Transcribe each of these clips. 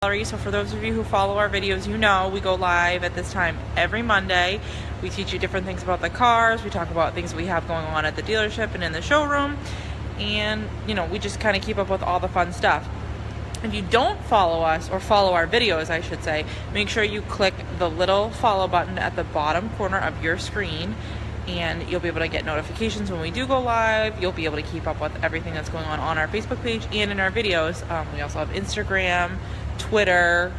So for those of you who follow our videos, you know we go live at this time every Monday. We teach you different things about the cars. We talk about things we have going on at the dealership and in the showroom. And, you know, we just kind of keep up with all the fun stuff. If you don't follow us, or follow our videos, I should say, make sure you click the little follow button at the bottom corner of your screen, and you'll be able to get notifications when we do go live. You'll be able to keep up with everything that's going on our Facebook page and in our videos. We also have Instagram, Twitter,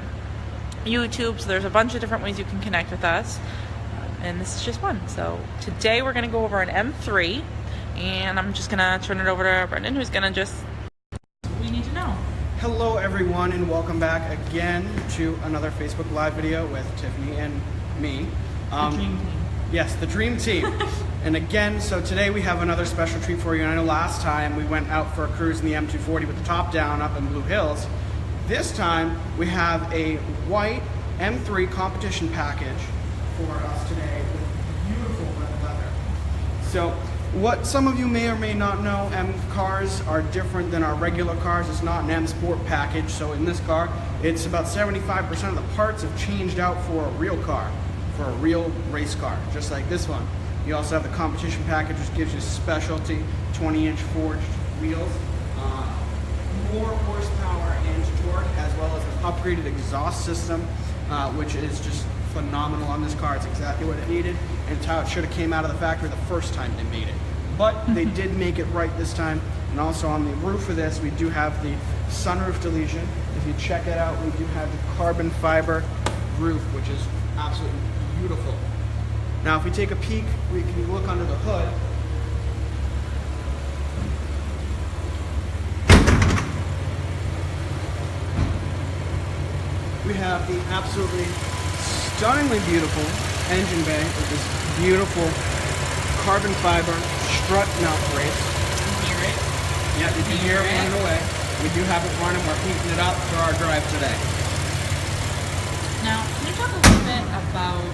YouTube, so there's a bunch of different ways you can connect with us, and this is just one. So today we're going to go over an M3, and I'm just going to turn it over to Brandon, who's going to just what we need to know. Hello everyone, and welcome back again to another Facebook Live video with Tiffany and me. The dream team. Yes, the dream team. And again, so today we have another special treat for you. And I know last time we went out for a cruise in the M240 with the top down up in Blue Hills. This time we have a white M3 competition package for us today with beautiful red leather. So what some of you may or may not know, M cars are different than our regular cars. It's not an M Sport package. So in this car, it's about 75% of the parts have changed out for a real car, for a real race car, just like this one. You also have the competition package, which gives you specialty 20-inch forged wheels, more horsepower and torque, as well as an upgraded exhaust system, which is just phenomenal on this car. It's exactly what it needed, and it's how it should have came out of the factory the first time they made it. But they did make it right this time. And also on the roof of this, we do have the sunroof deletion. If you check it out, we do have the carbon fiber roof, which is absolutely beautiful. Now if we take a peek, we can look under the hood. We have the absolutely stunningly beautiful engine bay with this beautiful carbon fiber strut mount brace. You can hear it. Yeah, you can hear it running away. We do have it running. We're heating it up for our drive today. Now, can you talk a little bit about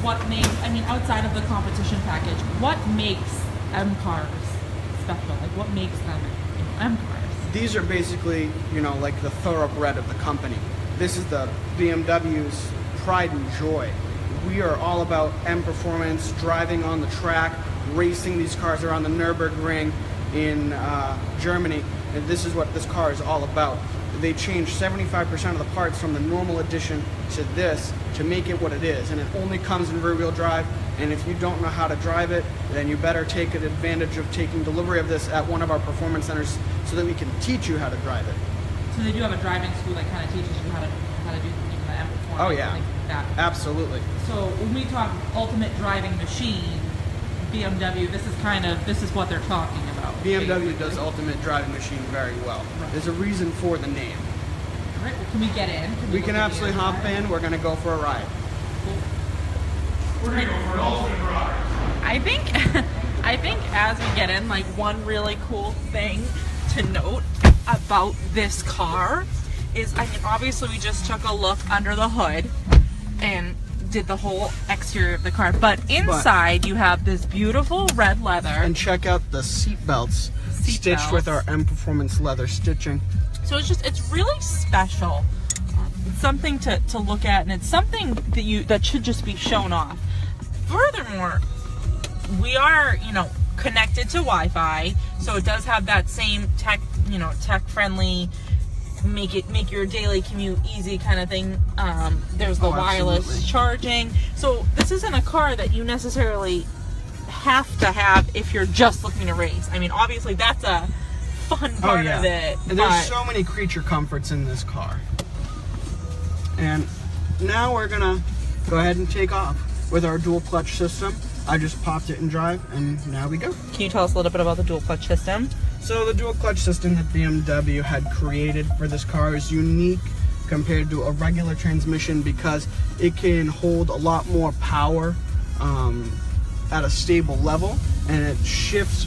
what makes, outside of the competition package, what makes M cars special? Like, what makes them M cars? These are basically, like the thoroughbred of the company. This is the BMW's pride and joy. We are all about M performance, driving on the track, racing these cars around the Nürburgring in Germany, and this is what this car is all about. They changed 75% of the parts from the normal edition to this to make it what it is, and it only comes in rear-wheel drive. And if you don't know how to drive it, then you better take advantage of taking delivery of this at one of our performance centers so that we can teach you how to drive it. So they do have a driving school that kind of teaches you how to do even the M performance. Oh yeah, and things like that. Absolutely. So when we talk ultimate driving machine, BMW, this is what they're talking about. BMW does ultimate driving machine very well. Right. There's a reason for the name. All right, well, can we get in? We can absolutely hop in. We're going to go for a ride. Cool. We're going to go for an ultimate ride. I think as we get in, like, one really cool thing to note about this car is, obviously we just took a look under the hood and did the whole exterior of the car, but inside you have this beautiful red leather. And check out the seat belts stitched with our M Performance leather stitching. So it's really special. It's something to look at, and it's something that should just be shown off. Furthermore, we are connected to Wi-Fi, so it does have that same tech friendly, make your daily commute easy kind of thing. There's the wireless charging. So this isn't a car that you necessarily have to have if you're just looking to race. Obviously that's a fun part of it. And there's so many creature comforts in this car. And now we're gonna go ahead and take off with our dual clutch system. I just popped it in drive, and now we go. Can you tell us a little bit about the dual clutch system? So the dual clutch system that BMW had created for this car is unique compared to a regular transmission because it can hold a lot more power at a stable level, and it shifts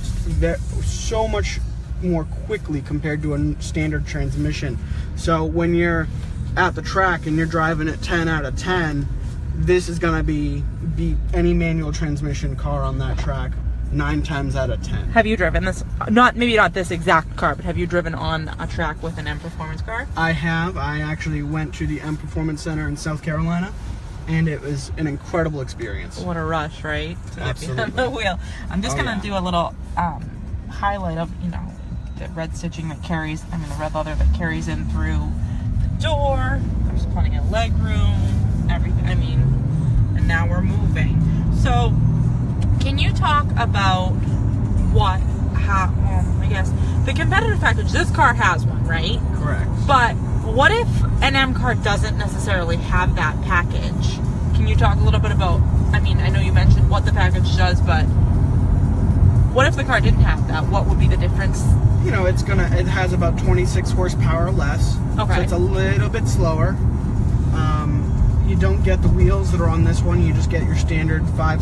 so much more quickly compared to a standard transmission. So when you're at the track and you're driving at 10 out of 10, this is gonna beat any manual transmission car on that track 9 times out of 10. Have you driven this? Maybe not this exact car, but have you driven on a track with an M Performance car? I have. I actually went to the M Performance Center in South Carolina, and it was an incredible experience. What a rush, right? To Absolutely. get behind the wheel. I'm just gonna do a little highlight of, you know, the red stitching that carries, the red leather that carries in through the door. There's plenty of leg room, everything. And now we're moving. So, can you talk about I guess, the competitive package? This car has one, right? Correct. But what if an M car doesn't necessarily have that package? Can you talk a little bit about, I know you mentioned what the package does, but what if the car didn't have that? What would be the difference? You know, it has about 26 horsepower less. Okay. So it's a little bit slower. You don't get the wheels that are on this one. You just get your standard 5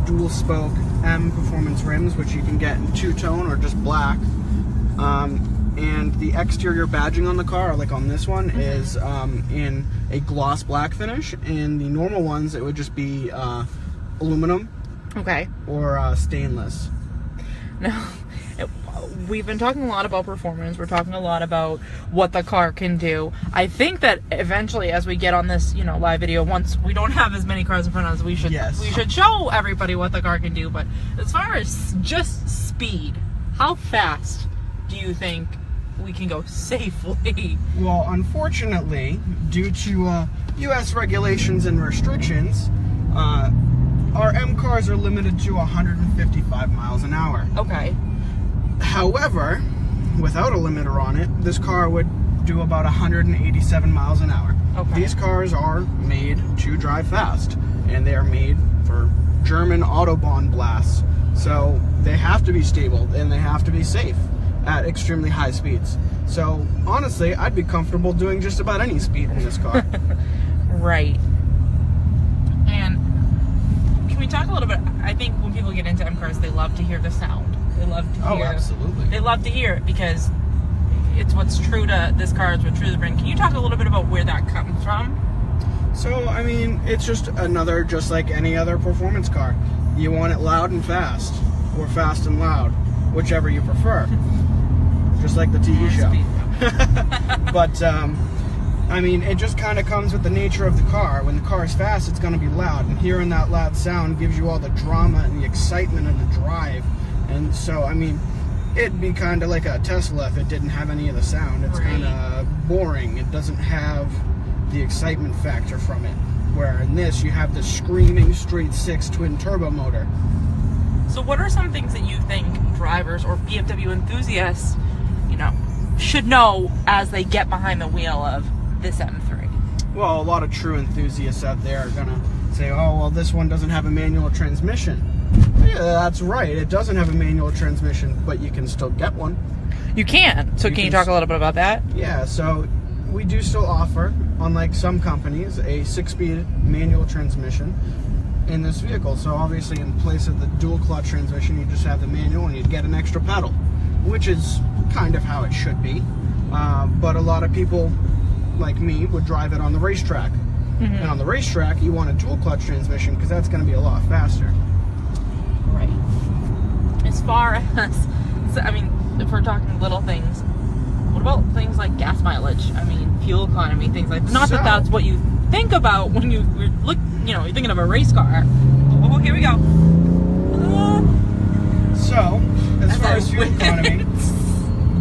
dual spoke M Performance rims, which you can get in 2-tone or just black. And the exterior badging on the car, like on this one, is in a gloss black finish. In the normal ones, it would just be aluminum. Okay. Or stainless. Now, we've been talking a lot about performance. We're talking a lot about what the car can do. I think that eventually, as we get on this, live video, once we don't have as many cars in front of us, we should show everybody what the car can do. But as far as just speed, how fast do you think we can go safely? Well, unfortunately, due to U.S. regulations and restrictions, our M cars are limited to 155 miles an hour. Okay. However, without a limiter on it, this car would do about 187 miles an hour. Okay. These cars are made to drive fast, and they are made for German Autobahn blasts. So they have to be stable, and they have to be safe at extremely high speeds. So honestly, I'd be comfortable doing just about any speed in this car. Right. And can we talk a little bit? I think when people get into M cars, they love to hear the sound. They love to hear. Oh, absolutely. They love to hear it because it's what's true to this car. It's what's true to the brand. Can you talk a little bit about where that comes from? So, it's just just like any other performance car. You want it loud and fast, or fast and loud, whichever you prefer. Just like the TV show. But, it just kind of comes with the nature of the car. When the car is fast, it's going to be loud. And hearing that loud sound gives you all the drama and the excitement and the drive. And so, it'd be kind of like a Tesla if it didn't have any of the sound. It's kind of boring. It doesn't have the excitement factor from it. Where in this, you have the screaming straight 6 twin turbo motor. So what are some things that you think drivers or BMW enthusiasts, should know as they get behind the wheel of this M3? Well, a lot of true enthusiasts out there are gonna say, oh, well, this one doesn't have a manual transmission. Yeah, that's right. It doesn't have a manual transmission, but you can still get one. You can. So can you talk a little bit about that? Yeah, so we do still offer, unlike some companies, a 6-speed manual transmission in this vehicle. So obviously in place of the dual clutch transmission, you just have the manual and you'd get an extra pedal, which is kind of how it should be. But a lot of people like me would drive it on the racetrack. And on the racetrack, you want a dual clutch transmission because that's going to be a lot faster. Right. As far as, if we're talking little things, what about things like gas mileage? Fuel economy, things like that. Not that that's what you think about when you look, you're thinking of a race car. Oh, here we go. So, as far as fuel economy,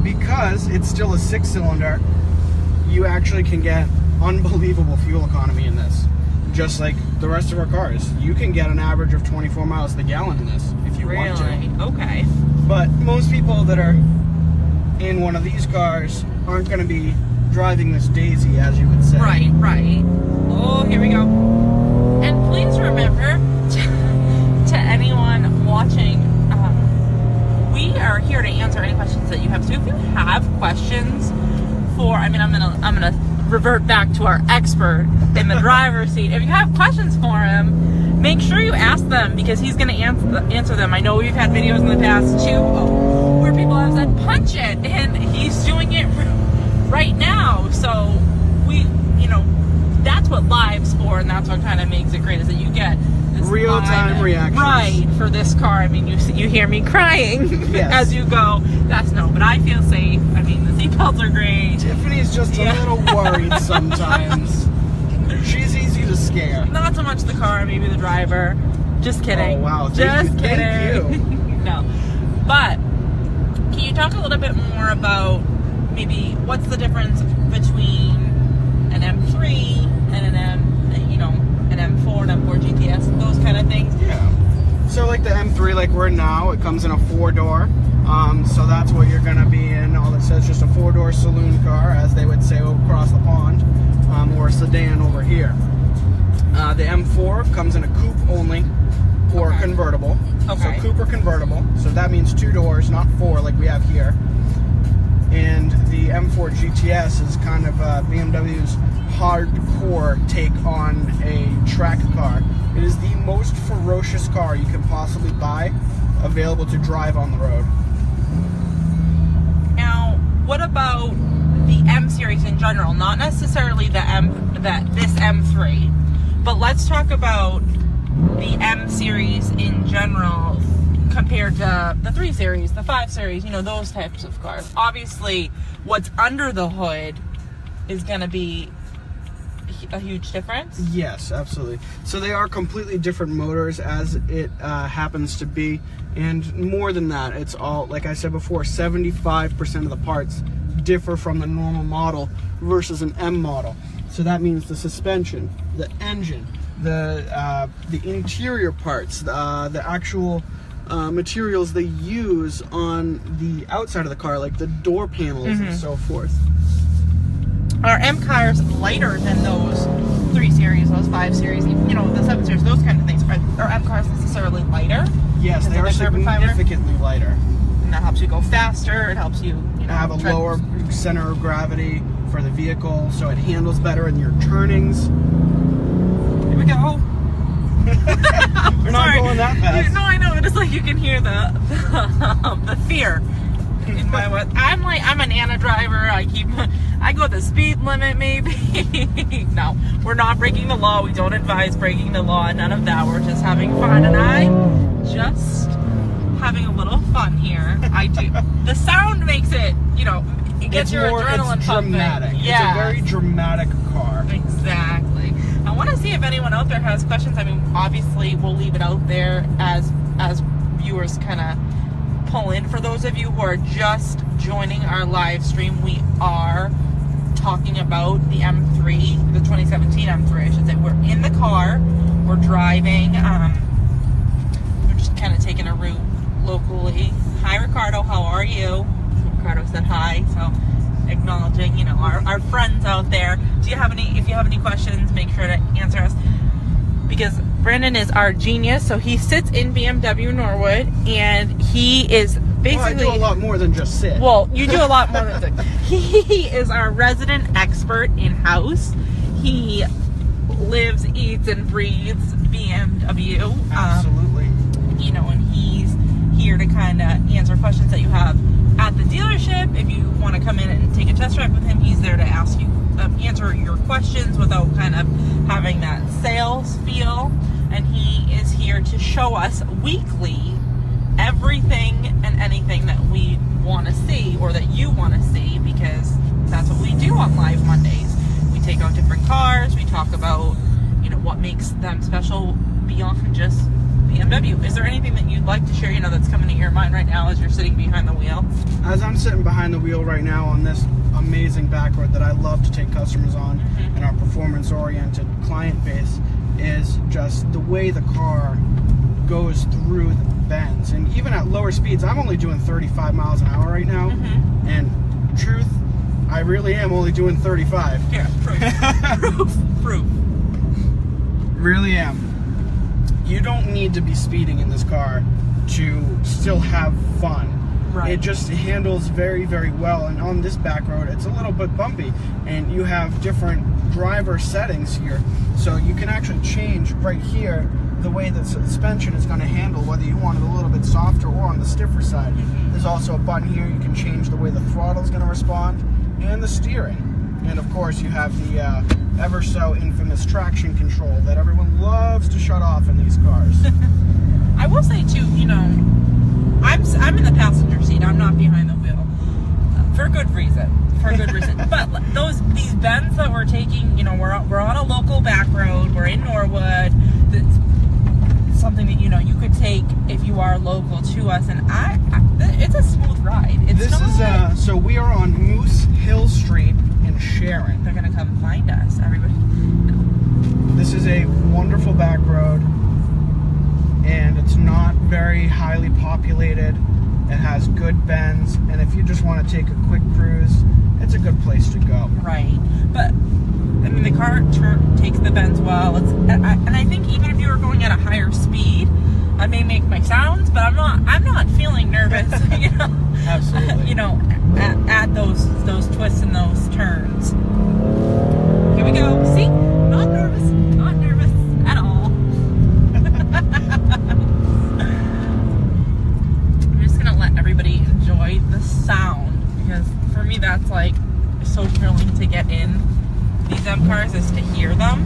because it's still a 6-cylinder, you actually can get unbelievable fuel economy in this. Just like the rest of our cars. You can get an average of 24 miles to the gallon in this if you want to. Really? Okay. But most people that are in one of these cars aren't going to be driving this daisy, as you would say. Right. Oh, here we go. And please remember, to anyone watching, we are here to answer any questions that you have. So if you have questions for, I'm gonna revert back to our expert in the driver's seat. If you have questions for him, make sure you ask them because he's gonna answer them. I know we've had videos in the past too where people have said punch it, and he's doing it right now. So we, that's what live's for, and that's what kind of makes it great, is that you get this real-time line. reactions. Right, for this car. I mean, you hear me crying Yes. as you go. That's no, but I feel safe. I mean, the seatbelts are great. Tiffany's just a little worried sometimes. She's easy to scare. Not so much the car, maybe the driver. Just kidding. Oh, wow. Just kidding. Thank you. No. But can you talk a little bit more about maybe what's the difference between an M3 and an M4 and M4 GTS, those kind of things? Yeah. So like the M3, like we're in now, it comes in a 4-door. So that's what you're gonna be in. All it says just a 4-door saloon car, as they would say across the pond, or a sedan over here. The M4 comes in a coupe only, or Okay. convertible. Okay. So coupe or convertible. So that means 2 doors, not 4 like we have here. And the M4 GTS is kind of BMW's hardcore take on a track car. It is the most ferocious car you can possibly buy, available to drive on the road. Now, what about the M series in general? Not necessarily this M3, but let's talk about the M series in general compared to the 3 series, the 5 series, those types of cars. Obviously, what's under the hood is going to be a huge difference. Yes, absolutely. So they are completely different motors, as it happens to be, and more than that, it's all, like I said before, 75% of the parts differ from the normal model versus an M model. So that means the suspension, the engine, the interior parts, the actual materials they use on the outside of the car, like the door panels and so forth. Are M cars lighter than those 3 series, those 5 series, the 7 series, those kind of things? Are M cars necessarily lighter? Yes, they are significantly lighter. And that helps you go faster. It helps you, have a lower center of gravity for the vehicle, so it handles better in your turnings. Here we go. We're not going that fast. No, I know. It's like you can hear the fear in my voice. I'm an Anna driver. I go the speed limit, maybe. No, we're not breaking the law. We don't advise breaking the law. None of that. We're just having fun, and I'm just having a little fun here. I do. The sound makes it, it gets your adrenaline pumping. Dramatic. Yeah. It's a very dramatic car. Exactly. I want to see if anyone out there has questions. I mean, obviously, we'll leave it out there as viewers kind of pull in. For those of you who are just joining our live stream, we are talking about the M3, the 2017 M3, I should say. We're in the car. We're driving. We're just kind of taking a route locally. Hi, Ricardo. How are you? Ricardo said hi. So acknowledging, our friends out there. If you have any questions, make sure to answer us, because Brandon is our genius. So he sits in BMW Norwood, and he is basically... Well, I do a lot more than just sit. Well, you do a lot more than sit. He is our resident expert in-house. He lives, eats, and breathes BMW. Absolutely. And he's here to kind of answer questions that you have at the dealership. If you want to come in and take a test drive with him, he's there to answer your questions without kind of having that sales feel. And he is here to show us weekly everything and anything that we want to see, or that you want to see, because that's what we do on Live Mondays. We take out different cars. We talk about, what makes them special beyond just BMW. Is there anything that you'd like to share, that's coming to your mind right now as you're sitting behind the wheel? As I'm sitting behind the wheel right now on this amazing back road that I love to take customers on, and our performance-oriented client base, is just the way the car goes through the bends. And even at lower speeds, I'm only doing 35 miles an hour right now, and truth, I really am only doing 35. Yeah, proof. Really am. You don't need to be speeding in this car to still have fun. Right. It just handles very, very well. And on this back road, it's a little bit bumpy, and you have different driver settings here. So you can actually change right here the way the suspension is going to handle, whether you want it a little bit softer or on the stiffer side. There's also a button here. You can change the way the throttle is going to respond, and the steering. And of course, you have the ever so infamous traction control that everyone loves to shut off in these cars. I will say too, you know, I'm in the passenger seat. I'm not behind the wheel for good reason. For good reason. But these bends that we're taking, you know, we're on a local back road. We're in Norwood. That's something that, you know, you could take if you are local to us, and it's a smooth ride. So we are on Moose Hill Street in Sharon. They're gonna come find us, everybody. This is a wonderful back road, and it's not very highly populated. It has good bends, and if you just want to take a quick cruise, it's a good place to go. Right, but I mean, the car takes the bends well. And I think even if you were going at a higher speed, I may make my sounds, but I'm not feeling nervous. You know, absolutely. You know, at those twists and those turns. Here we go. See, not nervous at all. I'm just gonna let everybody enjoy the sound, because for me that's like so thrilling to get in these M cars, is to hear them.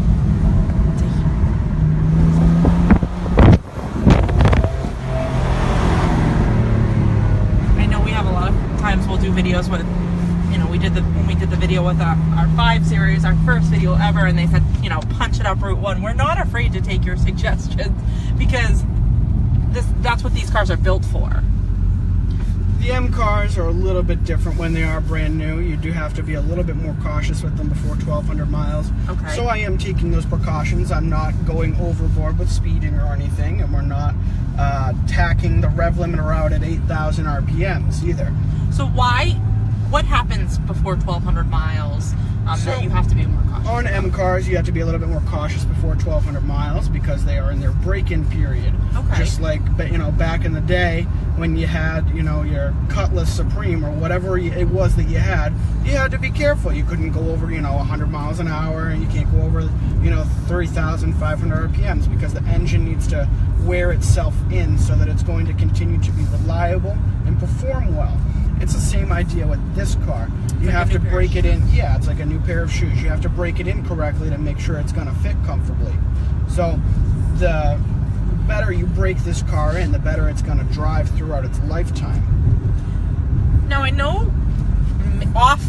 I know we have a lot of times we'll do videos with, you know, when we did the video with our 5 Series, our first video ever, and they said, you know, punch it up Route 1. We're not afraid to take your suggestions, because that's what these cars are built for. The M cars are a little bit different when they are brand new. You do have to be a little bit more cautious with them before 1,200 miles. Okay. So I am taking those precautions. I'm not going overboard with speeding or anything, and we're not tacking the rev limiter out at 8,000 RPMs either. So what happens before 1,200 miles that you have to be more cautious? On M cars, you have to be a little bit more cautious before 1,200 miles because they are in their break-in period. Okay. Just like, you know, back in the day when you had, you know, your Cutlass Supreme or whatever it was that you had to be careful. You couldn't go over, you know, 100 miles an hour, and you can't go over, you know, 3,500 RPMs because the engine needs to wear itself in so that it's going to continue to be reliable and perform well. It's the same idea with this car. You have to break it in. Yeah, it's like a new pair of shoes. You have to break it in correctly to make sure it's going to fit comfortably. So the better you break this car in, the better it's going to drive throughout its lifetime. Now, I know off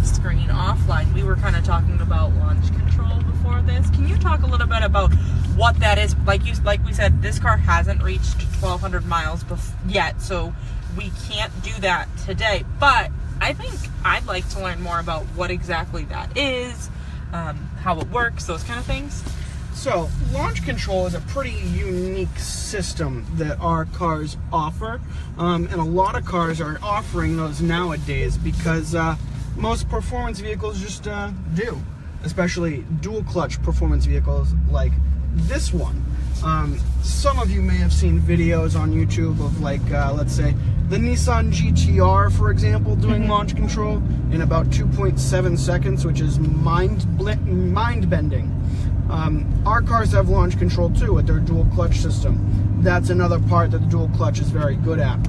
screen, offline, we were kind of talking about launch control before this. Can you talk a little bit about what that is? Like we said, this car hasn't reached 1,200 miles yet, so we can't do that today. But I think I'd like to learn more about what exactly that is, how it works, those kind of things. So, launch control is a pretty unique system that our cars offer, and a lot of cars are offering those nowadays because most performance vehicles just do, especially dual clutch performance vehicles like this one. Some of you may have seen videos on YouTube of, like, let's say, the Nissan GT-R, for example, doing launch control in about 2.7 seconds, which is mind-bending. Our cars have launch control too with their dual clutch system. That's another part that the dual clutch is very good at.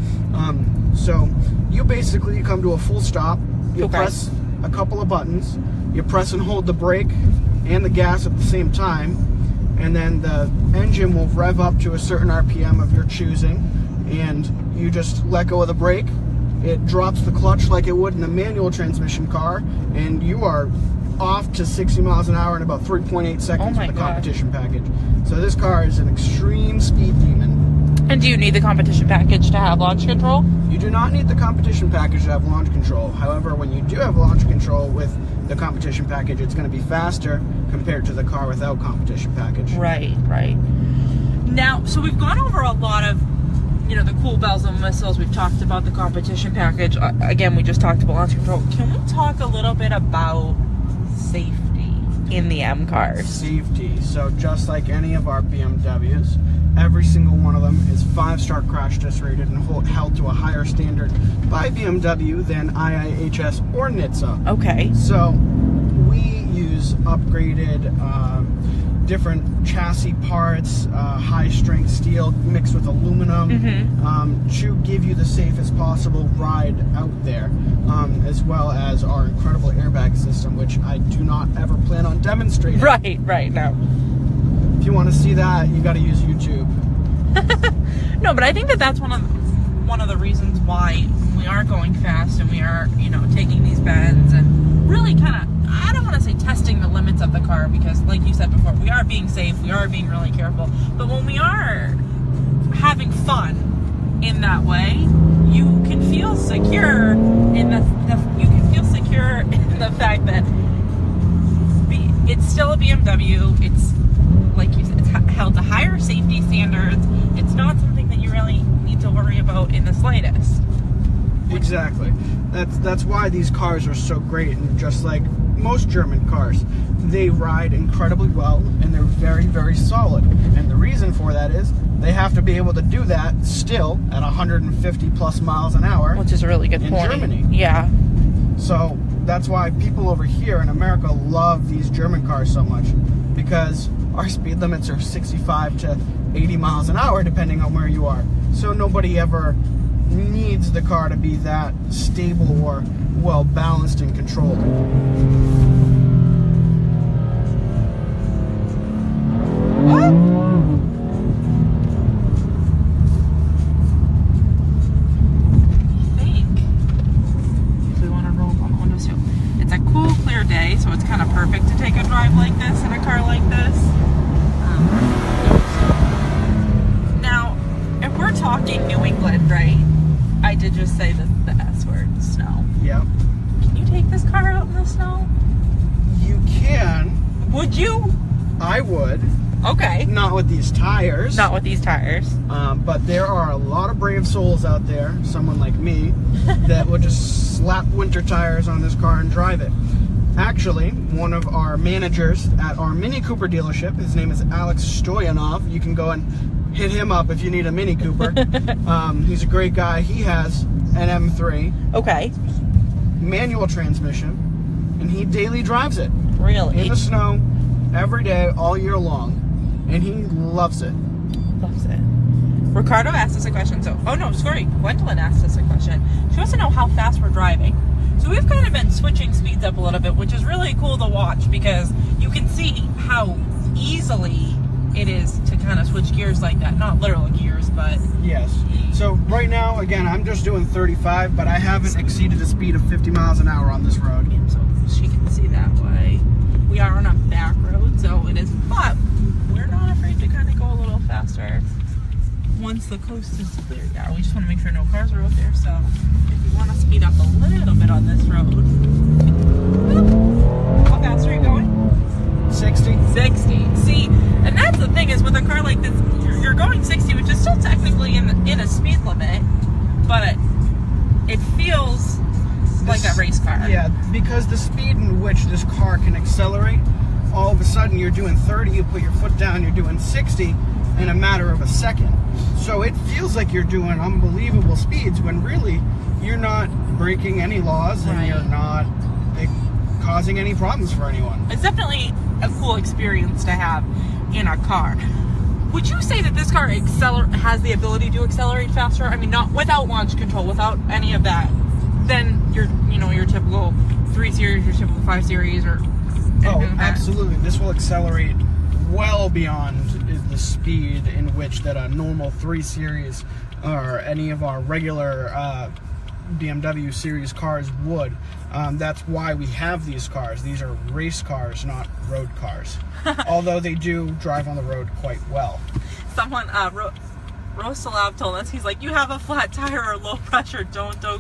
So you basically come to a full stop, you press a couple of buttons, you press and hold the brake and the gas at the same time, and then the engine will rev up to a certain RPM of your choosing, and you just let go of the brake. It drops the clutch like it would in a manual transmission car, and you are off to 60 miles an hour in about 3.8 seconds with the competition package. So this car is an extreme speed demon. And do you need the competition package to have launch control? You do not need the competition package to have launch control. However, when you do have launch control with the competition package, it's going to be faster compared to the car without competition package. Right. Now, so we've gone over a lot of, you know, the cool bells and whistles. We've talked about the competition package. Again, we just talked about launch control. Can we talk a little bit about safety in the M cars? Safety. So just like any of our BMWs, every single one of them is 5-star crash test rated and held to a higher standard by BMW than IIHS or NHTSA. Okay. So we use upgraded different chassis parts, high-strength steel mixed with aluminum, to give you the safest possible ride out there, as well as our incredible airbag system, which I do not ever plan on demonstrating. Right, no. If you want to see that, you got to use YouTube. No, but I think that that's one of the reasons why we are going fast and we are, taking these bends and really kind of, I don't want to say testing the limits of the car, because like you said before, we are being safe, we are being really careful, but when we are having fun in that way, you can feel secure in the fact that it's still a BMW. It's like you said, it's held to higher safety standards. It's not something that you really need to worry about in the slightest. Exactly. That's why these cars are so great, and just like most German cars, they ride incredibly well and they're very, very solid. And the reason for that is they have to be able to do that still at 150 plus miles an hour, which is a really good point. In Germany. Yeah. So that's why people over here in America love these German cars so much, because our speed limits are 65 to 80 miles an hour depending on where you are. So nobody ever needs the car to be that stable or well balanced and controlled. Day, so it's kind of perfect to take a drive like this in a car like this. Now, if we're talking New England, right? I did just say the S word, snow. Yeah. Can you take this car out in the snow? You can. Would you? I would. Okay. Not with these tires. Not with these tires. But there are a lot of brave souls out there, someone like me, that would just slap winter tires on this car and drive it. Actually, one of our managers at our Mini Cooper dealership, his name is Alex Stoyanov. You can go and hit him up if you need a Mini Cooper. He's a great guy. He has an M3. Okay. Manual transmission, and he daily drives it. Really? In the snow, every day, all year long. And he loves it. Loves it. Ricardo asked us a question. Gwendolyn asked us a question. She wants to know how fast we're driving. So we've kind of been switching speeds up a little bit, which is really cool to watch, because you can see how easily it is to kind of switch gears like that. Not literal gears, but... Yes. So right now, again, I'm just doing 35, but I haven't exceeded a speed of 50 miles an hour on this road. So she can see that way. We are on a back road, so it is... But we're not afraid to kind of go a little faster once the coast is clear. Yeah, we just want to make sure no cars are out there, so... If you want to speed up a little bit on this road. How fast are you going? 60. 60. See, and that's the thing, is with a car like this, you're going 60, which is still technically in a speed limit, but it feels like a race car. Yeah, because the speed in which this car can accelerate, all of a sudden you're doing 30, you put your foot down, you're doing 60 in a matter of a second. So it feels like you're doing unbelievable speeds when really you're not breaking any laws, and you're not causing any problems for anyone. It's definitely a cool experience to have in a car. Would you say that this car has the ability to accelerate faster? I mean, not without launch control, without any of that, than your typical 3 Series, your typical 5 Series, or oh, absolutely. This will accelerate well beyond the speed in which that a normal 3 Series or any of our regular BMW series cars would. That's why we have these cars. These are race cars, not road cars. Although they do drive on the road quite well. Someone, Rosalab told us, he's like, you have a flat tire or low pressure, don't go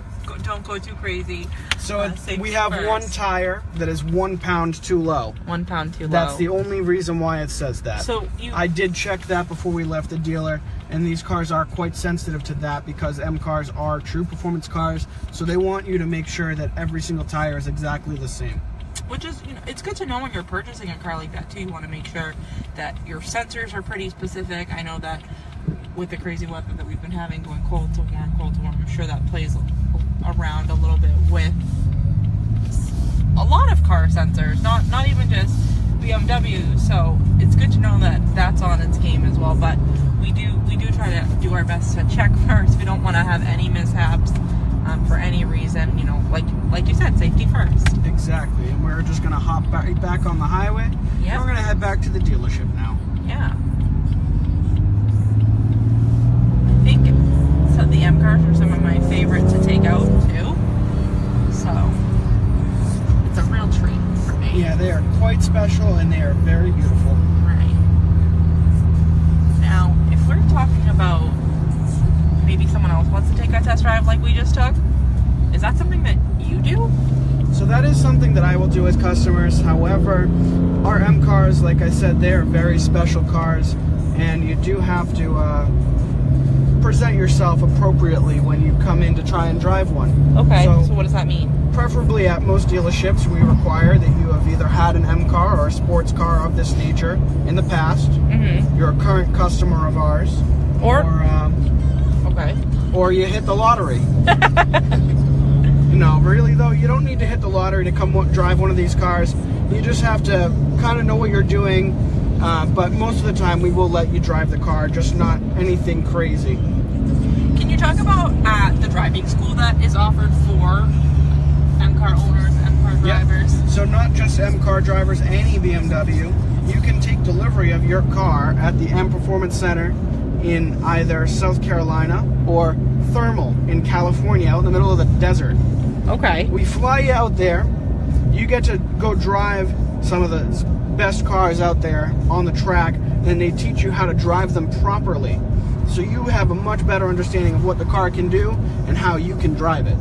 too crazy. So we have first. One tire that is 1 pound too low. 1 pound too low. That's the only reason why it says that. So I did check that before we left the dealer, and these cars are quite sensitive to that, because M cars are true performance cars, so they want you to make sure that every single tire is exactly the same. Which is, it's good to know when you're purchasing a car like that too. You want to make sure that your sensors are pretty specific. I know that with the crazy weather that we've been having, going cold to warm, I'm sure that plays around a little bit with a lot of car sensors, not even just BMW. So it's good to know that that's on its game as well. But we do try to do our best to check first. We don't want to have any mishaps for any reason. Like you said, safety first. Exactly, and we're just going to hop back on the highway. Yep. And we're going to head back to the dealership now. Yeah. I think so. The M cars are some of my favorite to take out too. So it's a real treat for me. Yeah, they are quite special and they are very beautiful. Right. Now, if we're talking about maybe someone else wants to take a test drive like we just took, is that something that you do? So that is something that I will do as customers. However, our M cars, like I said, they are very special cars, and you do have to present yourself appropriately when you come in to try and drive one. Okay, so what does that mean? Preferably at most dealerships, we require that you have either had an M car or a sports car of this nature in the past. Mm-hmm. You're a current customer of ours. Okay. Or you hit the lottery. No, really though, you don't need to hit the lottery to come drive one of these cars. You just have to kind of know what you're doing, but most of the time we will let you drive the car, just not anything crazy. Can you talk about the driving school that is offered for M-car owners, M-car drivers? Yep. So not just M-car drivers, any BMW. You can take delivery of your car at the M Performance Center in either South Carolina or Thermal in California, out in the middle of the desert. Okay. We fly you out there. You get to go drive some of the best cars out there on the track, and they teach you how to drive them properly. So you have a much better understanding of what the car can do and how you can drive it.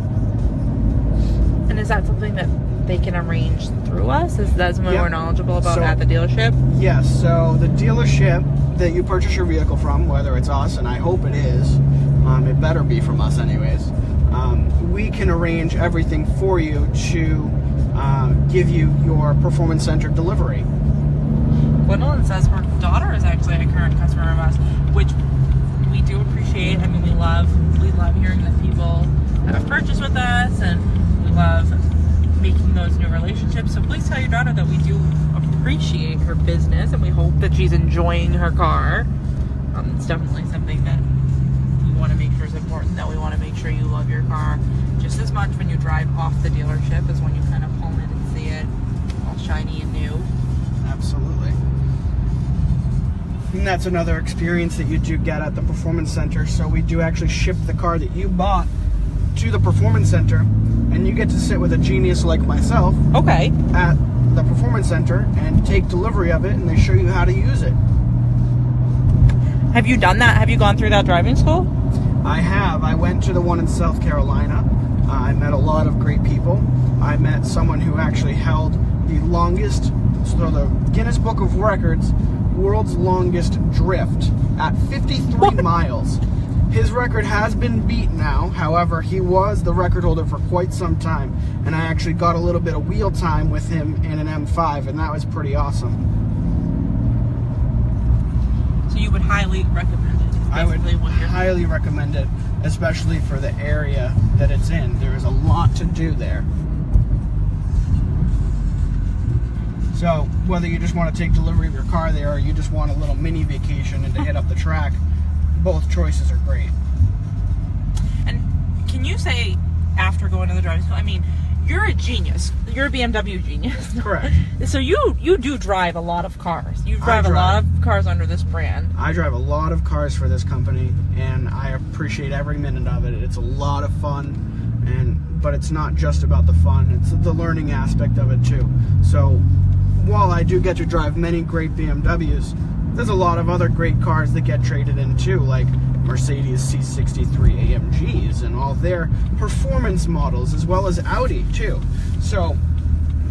And is that something that they can arrange through us? Is that something we're knowledgeable about at the dealership? Yes, so the dealership that you purchase your vehicle from, whether it's us, and I hope it is, it better be from us anyways, we can arrange everything for you to give you your Performance Center delivery. Gwendolyn says her daughter is actually a current customer of us, which we do appreciate. I mean, we love hearing that people have purchased with us, and we love making those new relationships. So please tell your daughter that we do appreciate her business, and we hope that she's enjoying her car. It's definitely something that we want to make sure is important, that we want to make sure you love your car just as much when you drive off the dealership as when you kind of pull in and see it all shiny and new. Absolutely. And that's another experience that you do get at the Performance Center. So we do actually ship the car that you bought to the Performance Center, and you get to sit with a genius like myself at the Performance Center and take delivery of it, and they show you how to use it. Have you done that? Have you gone through that driving school? I have. I went to the one in South Carolina. I met a lot of great people. I met someone who actually held the longest, so the Guinness Book of Records, world's longest drift at 53 miles. His record has been beat now. However, he was the record holder for quite some time, and I actually got a little bit of wheel time with him in an M5, and that was pretty awesome. So you would highly recommend it? I would highly recommend it, especially for the area that it's in. There is a lot to do there. So whether you just want to take delivery of your car there, or you just want a little mini vacation and to hit up the track, both choices are great. And can you say, after going to the driving school, I mean, you're a genius. You're a BMW genius. Correct. So you do drive a lot of cars. You drive a lot of cars under this brand. I drive a lot of cars for this company, and I appreciate every minute of it. It's a lot of fun, but it's not just about the fun. It's the learning aspect of it too. So while I do get to drive many great BMWs, there's a lot of other great cars that get traded in too, like Mercedes C63 AMGs and all their performance models, as well as Audi too. So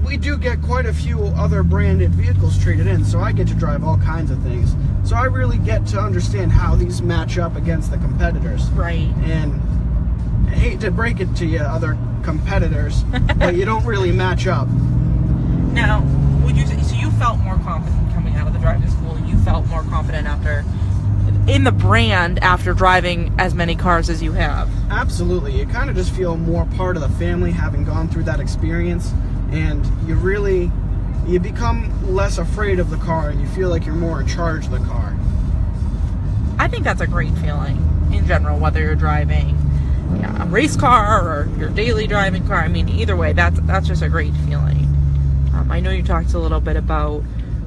we do get quite a few other branded vehicles traded in, so I get to drive all kinds of things. So I really get to understand how these match up against the competitors. Right. And I hate to break it to you, other competitors, but you don't really match up. Now, would you say, so you felt more confident coming out of the driving school, and you felt more confident in the brand after driving as many cars as you have? Absolutely. You kind of just feel more part of the family having gone through that experience, and you become less afraid of the car, and you feel like you're more in charge of the car. I think that's a great feeling in general, whether you're driving a race car or your daily driving car. I mean, either way, that's just a great feeling. I know you talked a little bit about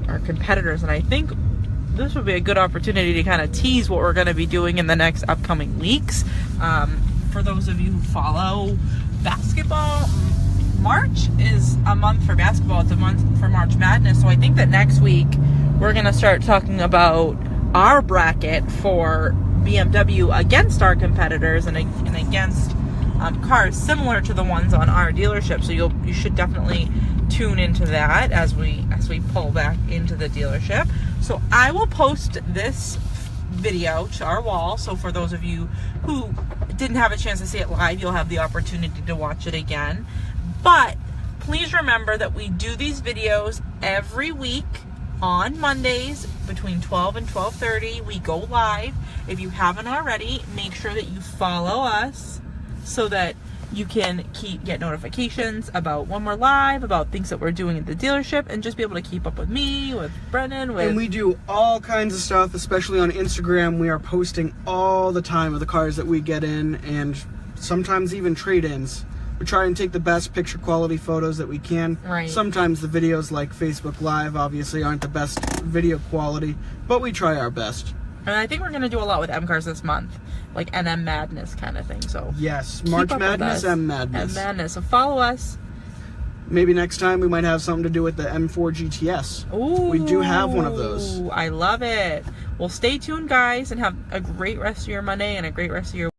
our competitors, and I think this would be a good opportunity to kind of tease what we're going to be doing in the next upcoming weeks. For those of you who follow basketball, March is a month for basketball. It's a month for March Madness. So I think that next week we're going to start talking about our bracket for BMW against our competitors and against cars similar to the ones on our dealership. So you should definitely tune into that as we pull back into the dealership. So I will post this video to our wall. So for those of you who didn't have a chance to see it live, you'll have the opportunity to watch it again. But please remember that we do these videos every week on Mondays between 12 and 12:30. We go live. If you haven't already, make sure that you follow us so that you can get notifications about when we're live, about things that we're doing at the dealership, and just be able to keep up with me, with Brandon, And we do all kinds of stuff, especially on Instagram. We are posting all the time of the cars that we get in, and sometimes even trade-ins. We try and take the best picture quality photos that we can. Right. Sometimes the videos like Facebook Live obviously aren't the best video quality, but we try our best. And I think we're going to do a lot with M Cars this month, like NM Madness kind of thing. So yes, March Madness, M Madness. M Madness. So follow us. Maybe next time we might have something to do with the M4 GTS. Ooh, we do have one of those. I love it. Well, stay tuned, guys, and have a great rest of your Monday and a great rest of your